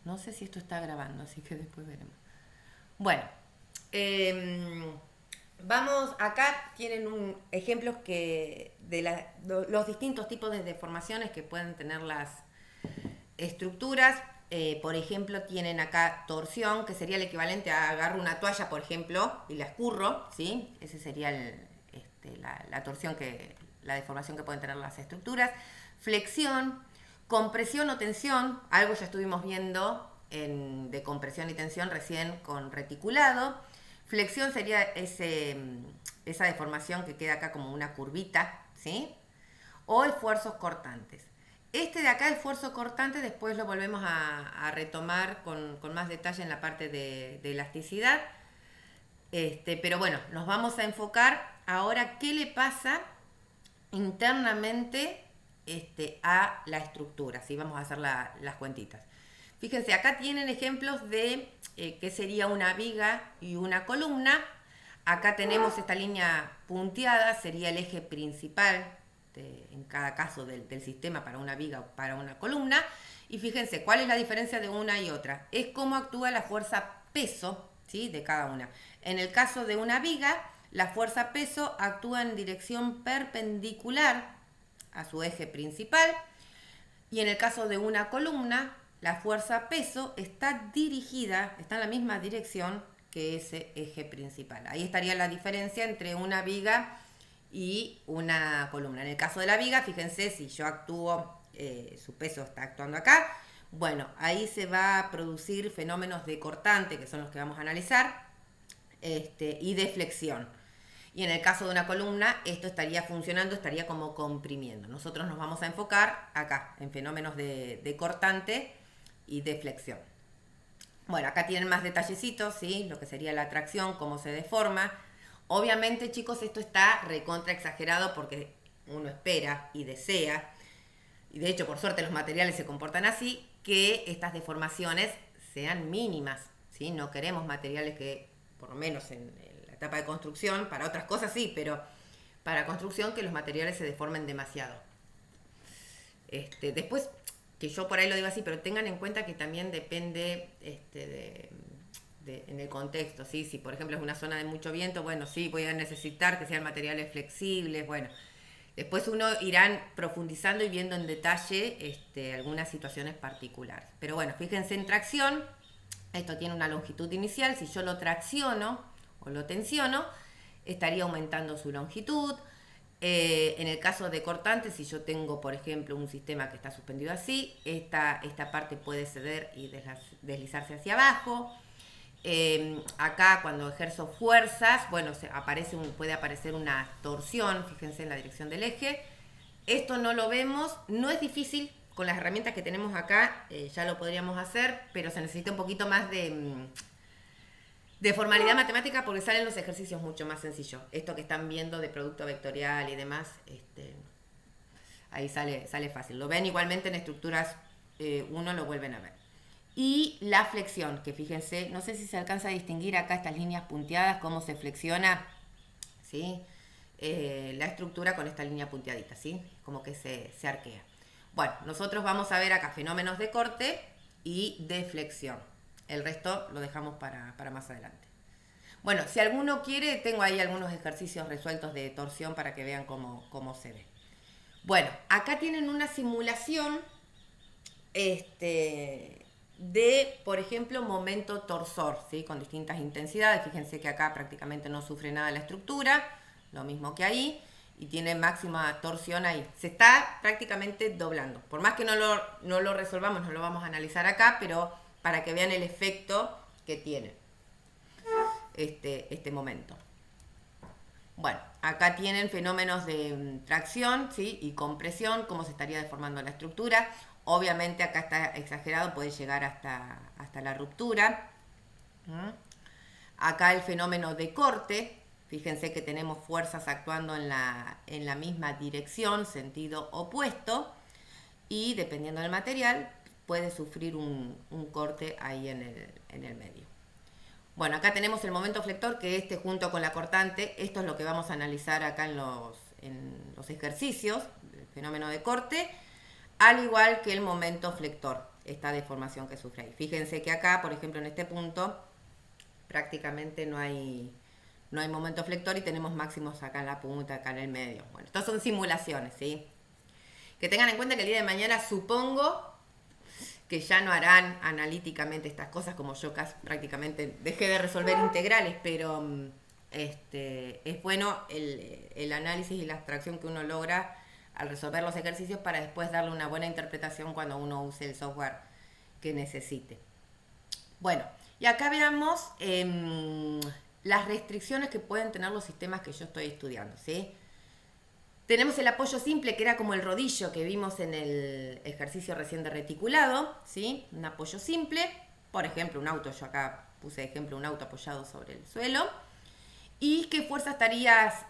No sé si esto está grabando, así que después veremos. Bueno, eh, vamos, acá tienen ejemplos de los distintos tipos de deformaciones que pueden tener las estructuras. Por ejemplo, tienen acá torsión, que sería el equivalente a agarro una toalla, por ejemplo, y la escurro, ¿sí? Ese sería la torsión, la deformación que pueden tener las estructuras. Flexión, compresión o tensión, algo ya estuvimos viendo de compresión y tensión recién con reticulado. Flexión sería esa deformación que queda acá como una curvita, ¿sí? O esfuerzos cortantes. Este de acá, esfuerzo cortante, después lo volvemos a retomar con más detalle en la parte de elasticidad. Pero bueno, nos vamos a enfocar ahora qué le pasa internamente a la estructura. ¿Sí? Vamos a hacer las cuentitas. Fíjense, acá tienen ejemplos de qué sería una viga y una columna. Acá tenemos esta línea punteada, sería el eje principal en cada caso del sistema para una viga o para una columna. Y fíjense, ¿cuál es la diferencia de una y otra? Es cómo actúa la fuerza peso, ¿sí? De cada una. En el caso de una viga, la fuerza peso actúa en dirección perpendicular a su eje principal. Y en el caso de una columna, la fuerza peso está dirigida, está en la misma dirección que ese eje principal. Ahí estaría la diferencia entre una viga y una columna. En el caso de la viga, fíjense, si yo actúo, su peso está actuando acá, bueno, ahí se va a producir fenómenos de cortante, que son los que vamos a analizar, y de flexión. Y en el caso de una columna, esto estaría funcionando, estaría como comprimiendo. Nosotros nos vamos a enfocar acá, en fenómenos de cortante y de flexión. Bueno, acá tienen más detallecitos, ¿sí? Lo que sería la tracción, cómo se deforma. Obviamente, chicos, esto está recontra exagerado porque uno espera y desea, y de hecho, por suerte, los materiales se comportan así, que estas deformaciones sean mínimas, ¿sí? No queremos materiales que, por lo menos en la etapa de construcción, para otras cosas sí, pero para construcción que los materiales se deformen demasiado. Después, que yo por ahí lo digo así, pero tengan en cuenta que también depende en el contexto, ¿sí? Si por ejemplo es una zona de mucho viento, bueno, sí, voy a necesitar que sean materiales flexibles, bueno. Después uno irán profundizando y viendo en detalle algunas situaciones particulares. Pero bueno, fíjense en tracción, esto tiene una longitud inicial, si yo lo tracciono o lo tensiono, estaría aumentando su longitud. En el caso de cortante, si yo tengo, por ejemplo, un sistema que está suspendido así, esta parte puede ceder y deslizarse hacia abajo. Acá cuando ejerzo fuerzas, bueno, puede aparecer una torsión, fíjense en la dirección del eje. Esto no lo vemos, no es difícil, con las herramientas que tenemos acá ya lo podríamos hacer, pero se necesita un poquito más de formalidad matemática porque salen los ejercicios mucho más sencillos. Esto que están viendo de producto vectorial y demás, ahí sale fácil. Lo ven igualmente en estructuras 1, lo vuelven a ver. Y la flexión, que fíjense, no sé si se alcanza a distinguir acá estas líneas punteadas, cómo se flexiona, ¿sí? La estructura con esta línea punteadita, ¿sí? Como que se arquea. Bueno, nosotros vamos a ver acá fenómenos de corte y de flexión. El resto lo dejamos para más adelante. Bueno, si alguno quiere, tengo ahí algunos ejercicios resueltos de torsión para que vean cómo se ve. Bueno, acá tienen una simulación de, por ejemplo, momento torsor, ¿sí? Con distintas intensidades. Fíjense que acá prácticamente no sufre nada la estructura, lo mismo que ahí, y tiene máxima torsión ahí. Se está prácticamente doblando. Por más que no lo resolvamos, no lo vamos a analizar acá, pero para que vean el efecto que tiene este momento. Bueno, acá tienen fenómenos de tracción, ¿sí? Y compresión, cómo se estaría deformando la estructura. Obviamente acá está exagerado, puede llegar hasta la ruptura. Acá el fenómeno de corte, fíjense que tenemos fuerzas actuando en la misma dirección, sentido opuesto, y dependiendo del material puede sufrir un corte ahí en el medio. Bueno, acá tenemos el momento flector, que junto con la cortante, esto es lo que vamos a analizar acá en los ejercicios, el fenómeno de corte, al igual que el momento flector. esta deformación que sufre ahí. Fíjense que acá, por ejemplo, en este punto, prácticamente no hay momento flector y tenemos máximos acá en la punta, acá en el medio. Bueno, estas son simulaciones, ¿sí? Que tengan en cuenta que el día de mañana supongo que ya no harán analíticamente estas cosas, como yo casi prácticamente dejé de resolver integrales, pero es bueno el análisis y la abstracción que uno logra al resolver los ejercicios para después darle una buena interpretación cuando uno use el software que necesite. Bueno, y acá veamos las restricciones que pueden tener los sistemas que yo estoy estudiando, ¿sí? Tenemos el apoyo simple, que era como el rodillo que vimos en el ejercicio recién de reticulado, ¿sí? Un apoyo simple, por ejemplo, un auto, yo acá puse de ejemplo un auto apoyado sobre el suelo. ¿Y qué fuerza estarías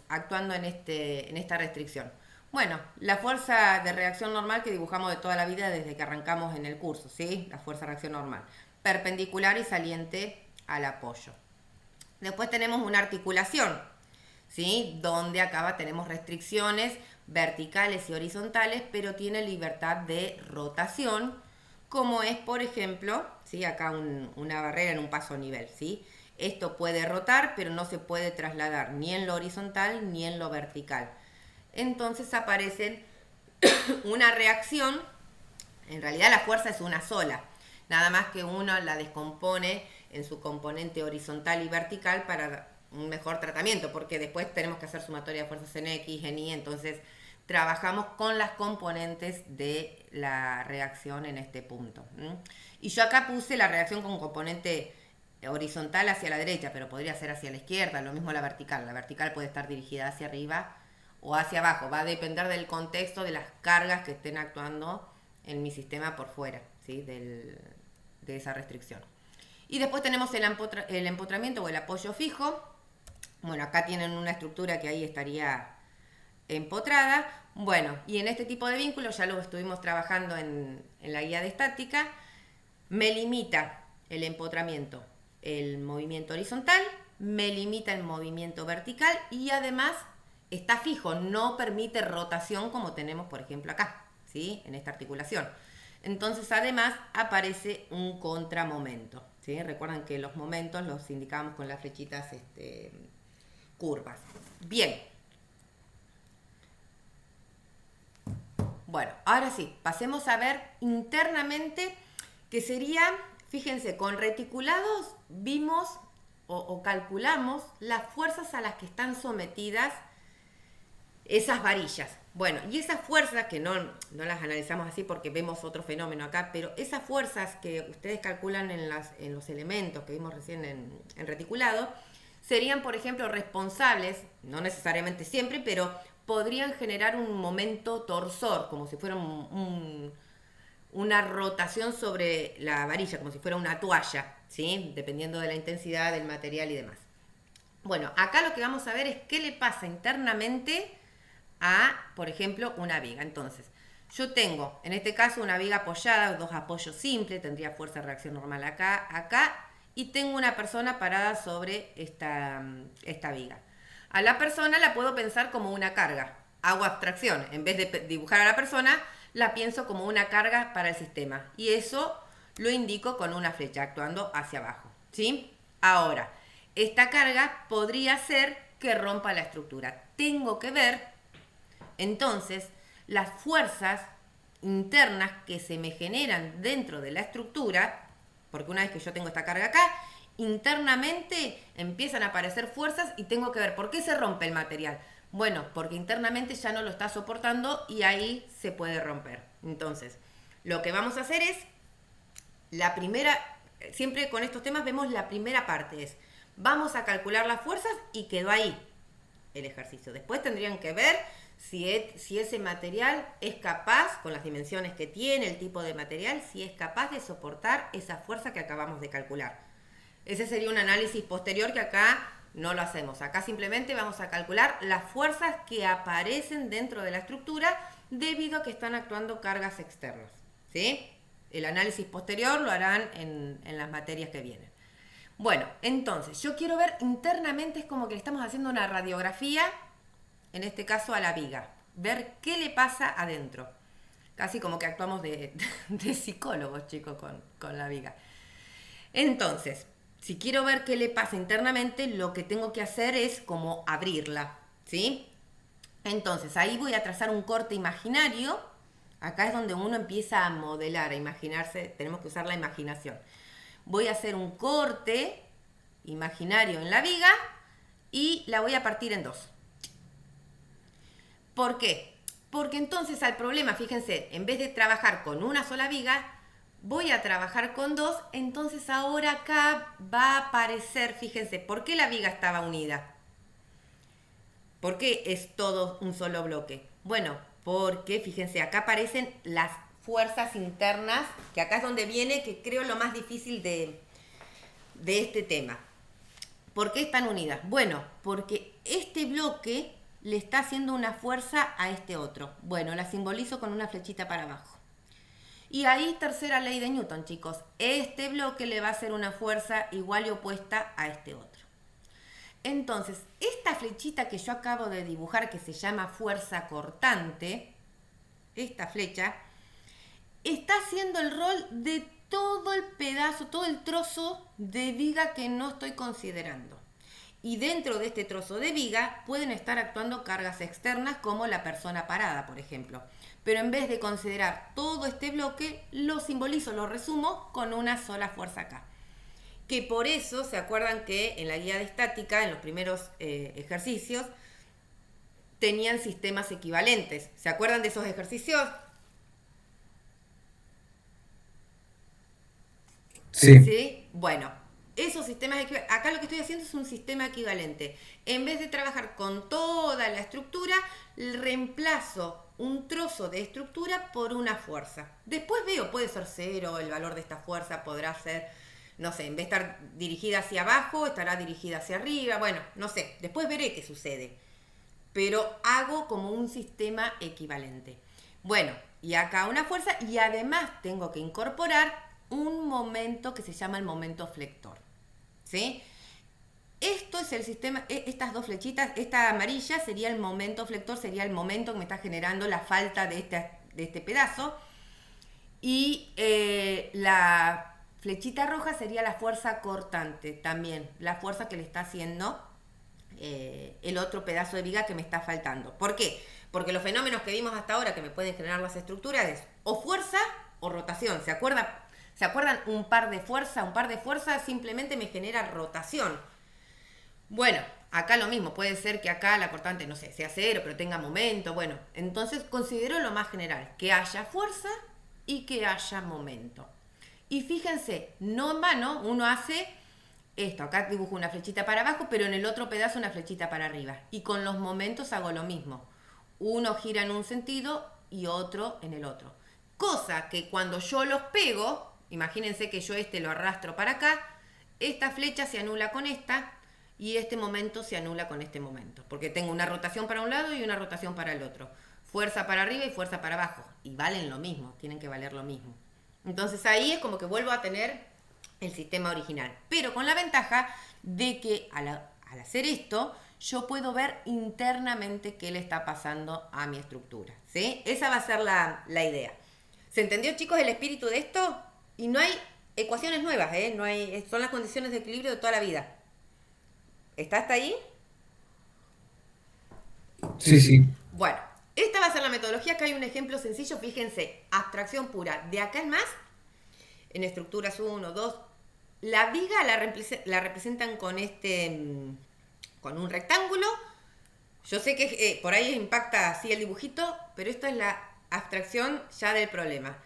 actuando en esta restricción? Bueno, la fuerza de reacción normal que dibujamos de toda la vida desde que arrancamos en el curso, ¿sí? La fuerza de reacción normal, perpendicular y saliente al apoyo. Después tenemos una articulación, ¿sí? Donde acá tenemos restricciones verticales y horizontales, pero tiene libertad de rotación, como es, por ejemplo, ¿sí? Acá una barrera en un paso a nivel, ¿sí? Esto puede rotar, pero no se puede trasladar ni en lo horizontal ni en lo vertical. Entonces aparece una reacción, en realidad la fuerza es una sola, nada más que uno la descompone en su componente horizontal y vertical para un mejor tratamiento, porque después tenemos que hacer sumatoria de fuerzas en X, en Y, entonces trabajamos con las componentes de la reacción en este punto. Y yo acá puse la reacción con componente horizontal hacia la derecha, pero podría ser hacia la izquierda, lo mismo la vertical. La vertical puede estar dirigida hacia arriba o hacia abajo, va a depender del contexto de las cargas que estén actuando en mi sistema por fuera, ¿sí? De esa restricción. Y después tenemos el empotramiento o el apoyo fijo. Bueno, acá tienen una estructura que ahí estaría empotrada. Bueno, y en este tipo de vínculos, ya lo estuvimos trabajando en la guía de estática, me limita el empotramiento el movimiento horizontal, me limita el movimiento vertical y además está fijo, no permite rotación como tenemos, por ejemplo, acá, ¿sí? En esta articulación. Entonces, además, aparece un contramomento, ¿sí? Recuerdan que los momentos los indicamos con las flechitas curvas. Bien. Bueno, ahora sí, pasemos a ver internamente que sería, fíjense, con reticulados vimos o calculamos las fuerzas a las que están sometidas esas varillas. Bueno, y esas fuerzas, que no las analizamos así porque vemos otro fenómeno acá, pero esas fuerzas que ustedes calculan en los elementos que vimos recién en reticulado, serían, por ejemplo, responsables, no necesariamente siempre, pero podrían generar un momento torsor, como si fuera una rotación sobre la varilla, como si fuera una toalla, ¿sí? Dependiendo de la intensidad del material y demás. Bueno, acá lo que vamos a ver es qué le pasa internamente a, por ejemplo, una viga. Entonces, yo tengo, en este caso, una viga apoyada, dos apoyos simples, tendría fuerza de reacción normal acá, y tengo una persona parada sobre esta viga. A la persona la puedo pensar como una carga, hago abstracción, en vez de dibujar a la persona, la pienso como una carga para el sistema, y eso lo indico con una flecha actuando hacia abajo, ¿sí? Ahora, esta carga podría ser que rompa la estructura. Tengo que ver, entonces, las fuerzas internas que se me generan dentro de la estructura, porque una vez que yo tengo esta carga acá, internamente empiezan a aparecer fuerzas y tengo que ver por qué se rompe el material. Bueno, porque internamente ya no lo está soportando y ahí se puede romper. Entonces, lo que vamos a hacer es, la primera, siempre con estos temas vemos la primera parte, es, vamos a calcular las fuerzas y quedó ahí el ejercicio. Después tendrían que ver si ese material es capaz, con las dimensiones que tiene, el tipo de material, si es capaz de soportar esa fuerza que acabamos de calcular. Ese sería un análisis posterior que acá no lo hacemos. Acá simplemente vamos a calcular las fuerzas que aparecen dentro de la estructura debido a que están actuando cargas externas, ¿sí? El análisis posterior lo harán en las materias que vienen. Bueno, entonces, yo quiero ver internamente, es como que le estamos haciendo una radiografía, en este caso a la viga, ver qué le pasa adentro. Casi como que actuamos de psicólogos, chicos, con la viga. Entonces, si quiero ver qué le pasa internamente, lo que tengo que hacer es como abrirla, ¿sí? Entonces, ahí voy a trazar un corte imaginario. Acá es donde uno empieza a modelar, a imaginarse, tenemos que usar la imaginación. Voy a hacer un corte imaginario en la viga y la voy a partir en dos. ¿Por qué? Porque entonces al problema, fíjense, en vez de trabajar con una sola viga, voy a trabajar con dos, entonces ahora acá va a aparecer, fíjense, ¿por qué la viga estaba unida? ¿Por qué es todo un solo bloque? Bueno, porque fíjense, acá aparecen las fuerzas internas, que acá es donde viene, que creo lo más difícil de este tema. ¿Por qué están unidas? Bueno, porque este bloque le está haciendo una fuerza a este otro. Bueno, la simbolizo con una flechita para abajo. Y ahí tercera ley de Newton, chicos. Este bloque le va a hacer una fuerza igual y opuesta a este otro. Entonces, esta flechita que yo acabo de dibujar, que se llama fuerza cortante, esta flecha, está haciendo el rol de todo el pedazo, todo el trozo de viga que no estoy considerando. Y dentro de este trozo de viga pueden estar actuando cargas externas como la persona parada, por ejemplo. Pero en vez de considerar todo este bloque, lo simbolizo, lo resumo con una sola fuerza acá. Que por eso, ¿se acuerdan que en la guía de estática, en los primeros ejercicios, tenían sistemas equivalentes? ¿Se acuerdan de esos ejercicios? Sí, ¿Sí? Bueno, esos sistemas equivalentes, acá lo que estoy haciendo es un sistema equivalente. En vez de trabajar con toda la estructura, reemplazo un trozo de estructura por una fuerza. Después veo, puede ser cero, el valor de esta fuerza podrá ser, no sé, en vez de estar dirigida hacia abajo, estará dirigida hacia arriba, bueno, no sé, después veré qué sucede. Pero hago como un sistema equivalente. Bueno, y acá una fuerza y además tengo que incorporar un momento que se llama el momento flector. ¿Sí? Esto es el sistema, estas dos flechitas, esta amarilla sería el momento flector, sería el momento que me está generando la falta de este pedazo. Y la flechita roja sería la fuerza cortante también, la fuerza que le está haciendo el otro pedazo de viga que me está faltando. ¿Por qué? Porque los fenómenos que vimos hasta ahora que me pueden generar las estructuras es o fuerza o rotación. ¿Se acuerdan? Un par de fuerza simplemente me genera rotación. Bueno, acá lo mismo, puede ser que acá la cortante, no sé, sea cero, pero tenga momento. Bueno, entonces considero lo más general, que haya fuerza y que haya momento. Y fíjense, no en vano, uno hace esto, acá dibujo una flechita para abajo, pero en el otro pedazo una flechita para arriba. Y con los momentos hago lo mismo. Uno gira en un sentido y otro en el otro. Cosa que cuando yo los pego, imagínense que yo este lo arrastro para acá, esta flecha se anula con esta y este momento se anula con este momento. Porque tengo una rotación para un lado y una rotación para el otro. Fuerza para arriba y fuerza para abajo. Y valen lo mismo, tienen que valer lo mismo. Entonces ahí es como que vuelvo a tener el sistema original. Pero con la ventaja de que al hacer esto, yo puedo ver internamente qué le está pasando a mi estructura. ¿Sí? Esa va a ser la idea. ¿Se entendió, chicos, el espíritu de esto? Y no hay ecuaciones nuevas, ¿eh? No hay, son las condiciones de equilibrio de toda la vida. ¿Está hasta ahí? sí, sí. Bueno, esta va a ser la metodología. Acá hay un ejemplo sencillo. Fíjense, abstracción pura. De acá en más, en estructuras 1, 2, la viga la representan con con un rectángulo. Yo sé que por ahí impacta así el dibujito, pero esta es la abstracción ya del problema.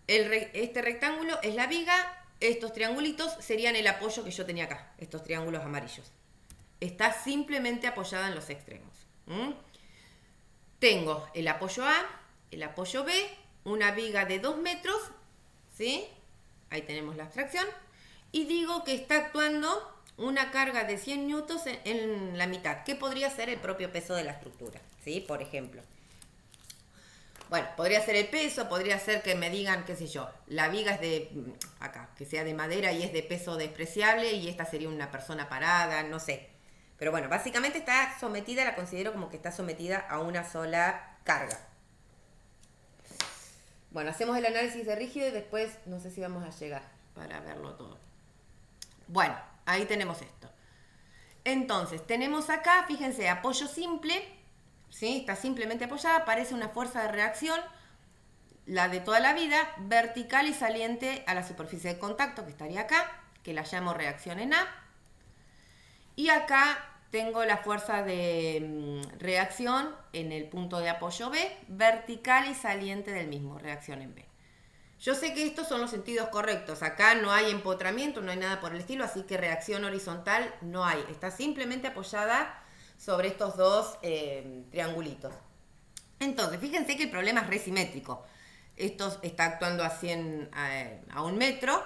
Este rectángulo es la viga, estos triangulitos serían el apoyo que yo tenía acá, estos triángulos amarillos. Está simplemente apoyada en los extremos. ¿Mm? Tengo el apoyo A, el apoyo B, una viga de 2 metros, ¿sí? Ahí tenemos la abstracción. Y digo que está actuando una carga de 100 newtons en la mitad, que podría ser el propio peso de la estructura, ¿sí? Por ejemplo. Bueno, podría ser el peso, podría ser que me digan, qué sé yo, la viga es de, acá, que sea de madera y es de peso despreciable y esta sería una persona parada, no sé. Pero bueno, básicamente está sometida, la considero como que está sometida a una sola carga. Bueno, hacemos el análisis de rígido y después no sé si vamos a llegar para verlo todo. Bueno, ahí tenemos esto. Entonces, tenemos acá, fíjense, apoyo simple, ¿sí? Está simplemente apoyada, aparece una fuerza de reacción, la de toda la vida, vertical y saliente a la superficie de contacto, que estaría acá, que la llamo reacción en A. Y acá tengo la fuerza de reacción en el punto de apoyo B, vertical y saliente del mismo, reacción en B. Yo sé que estos son los sentidos correctos. Acá no hay empotramiento, no hay nada por el estilo, así que reacción horizontal no hay. Está simplemente apoyada sobre estos dos triangulitos. Entonces, fíjense que el problema es resimétrico. Esto está actuando a 1 metro,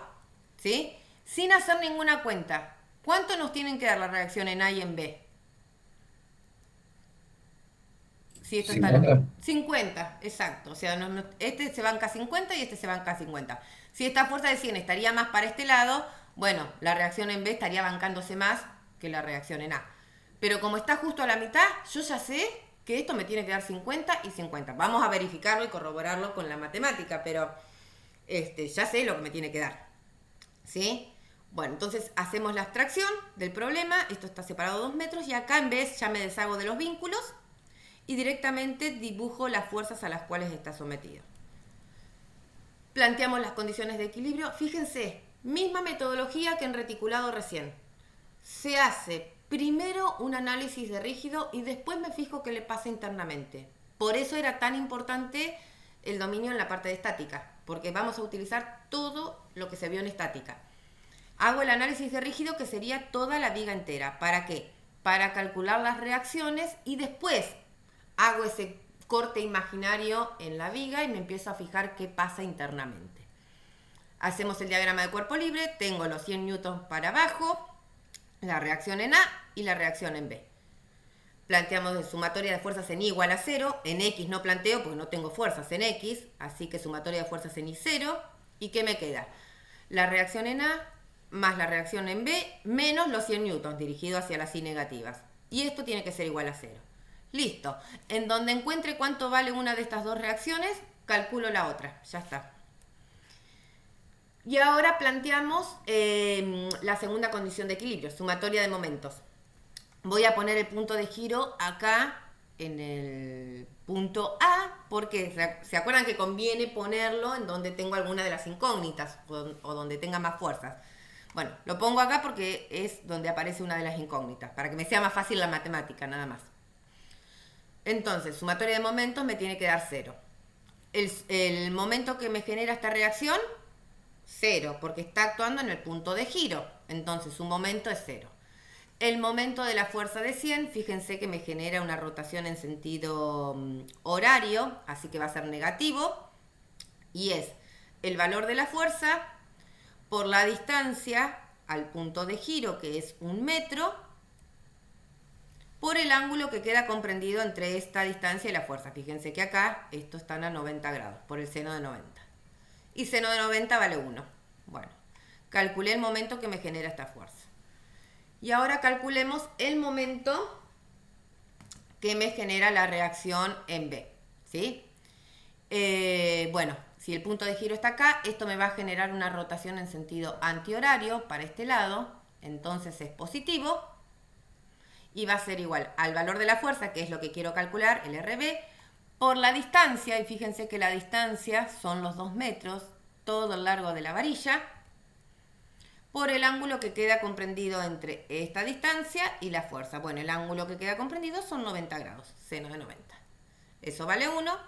¿sí? Sin hacer ninguna cuenta. ¿Cuánto nos tienen que dar la reacción en A y en B? Si esto está 50. 50, exacto. O sea, este se banca 50 y este se banca 50. Si esta fuerza de 100 estaría más para este lado, bueno, la reacción en B estaría bancándose más que la reacción en A. Pero como está justo a la mitad, yo ya sé que esto me tiene que dar 50 y 50. Vamos a verificarlo y corroborarlo con la matemática, pero ya sé lo que me tiene que dar. ¿Sí? Bueno, entonces hacemos la abstracción del problema. Esto está separado 2 metros y acá en vez ya me deshago de los vínculos y directamente dibujo las fuerzas a las cuales está sometido. Planteamos las condiciones de equilibrio. Fíjense, misma metodología que en reticulado recién. Se hace primero un análisis de rígido y después me fijo qué le pasa internamente. Por eso era tan importante el dominio en la parte de estática, porque vamos a utilizar todo lo que se vio en estática. Hago el análisis de rígido, que sería toda la viga entera. ¿Para qué? Para calcular las reacciones y después hago ese corte imaginario en la viga y me empiezo a fijar qué pasa internamente. Hacemos el diagrama de cuerpo libre, tengo los 100 newtons para abajo, la reacción en A y la reacción en B. Planteamos de sumatoria de fuerzas en I igual a 0, en X no planteo porque no tengo fuerzas en X, así que sumatoria de fuerzas en I 0, ¿y qué me queda? La reacción en A más la reacción en B menos los 100 newtons dirigido hacia las I negativas. Y esto tiene que ser igual a 0. Listo. En donde encuentre cuánto vale una de estas dos reacciones, calculo la otra. Ya está. Y ahora planteamos la segunda condición de equilibrio, sumatoria de momentos. Voy a poner el punto de giro acá en el punto A, porque se acuerdan que conviene ponerlo en donde tengo alguna de las incógnitas o donde tenga más fuerzas. Bueno, lo pongo acá porque es donde aparece una de las incógnitas, para que me sea más fácil la matemática, nada más. Entonces, sumatoria de momentos me tiene que dar 0. El momento que me genera esta reacción, 0, porque está actuando en el punto de giro. Entonces, su momento es 0. El momento de la fuerza de 100, fíjense que me genera una rotación en sentido horario, así que va a ser negativo. Y es el valor de la fuerza por la distancia al punto de giro, que es 1 metro, por el ángulo que queda comprendido entre esta distancia y la fuerza. Fíjense que acá estos están a 90 grados, por el seno de 90. Y seno de 90 vale 1. Bueno, calculé el momento que me genera esta fuerza. Y ahora calculemos el momento que me genera la reacción en B. ¿Sí? Bueno, si el punto de giro está acá, esto me va a generar una rotación en sentido antihorario para este lado. Entonces es positivo. Y va a ser igual al valor de la fuerza, que es lo que quiero calcular, el RB, por la distancia, y fíjense que la distancia son los 2 metros, todo el largo de la varilla, por el ángulo que queda comprendido entre esta distancia y la fuerza. Bueno, el ángulo que queda comprendido son 90 grados, seno de 90. Eso vale 1.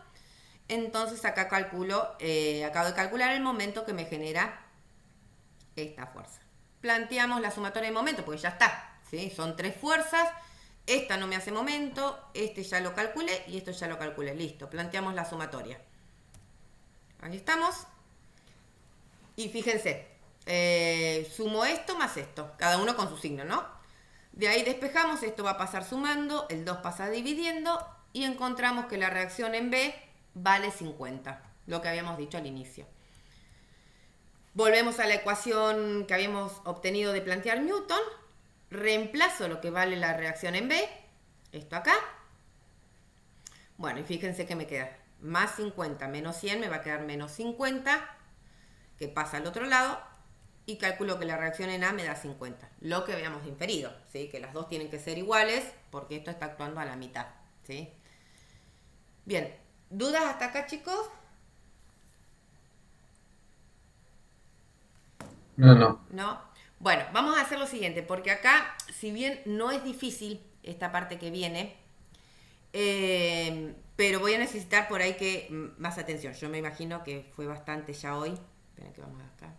Entonces acá acabo de calcular el momento que me genera esta fuerza. Planteamos la sumatoria de momentos, porque ya está. ¿Sí? Son 3 fuerzas, esta no me hace momento, este ya lo calculé y esto ya lo calculé. Listo, planteamos la sumatoria. Ahí estamos. Y fíjense, sumo esto más esto, cada uno con su signo, ¿no? De ahí despejamos, esto va a pasar sumando, el 2 pasa dividiendo y encontramos que la reacción en B vale 50, lo que habíamos dicho al inicio. Volvemos a la ecuación que habíamos obtenido de plantear Newton. Reemplazo lo que vale la reacción en B, esto acá. Bueno, y fíjense que me queda. más 50 menos 100 me va a quedar menos 50, que pasa al otro lado, y calculo que la reacción en A me da 50, lo que habíamos inferido, ¿sí? Que las dos tienen que ser iguales porque esto está actuando a la mitad, ¿sí? Bien, ¿dudas hasta acá, chicos? No, no. ¿No? Bueno, vamos a hacer lo siguiente, porque acá, si bien no es difícil esta parte que viene, pero voy a necesitar por ahí que más atención. Yo me imagino que fue bastante ya hoy. Esperen que vamos acá.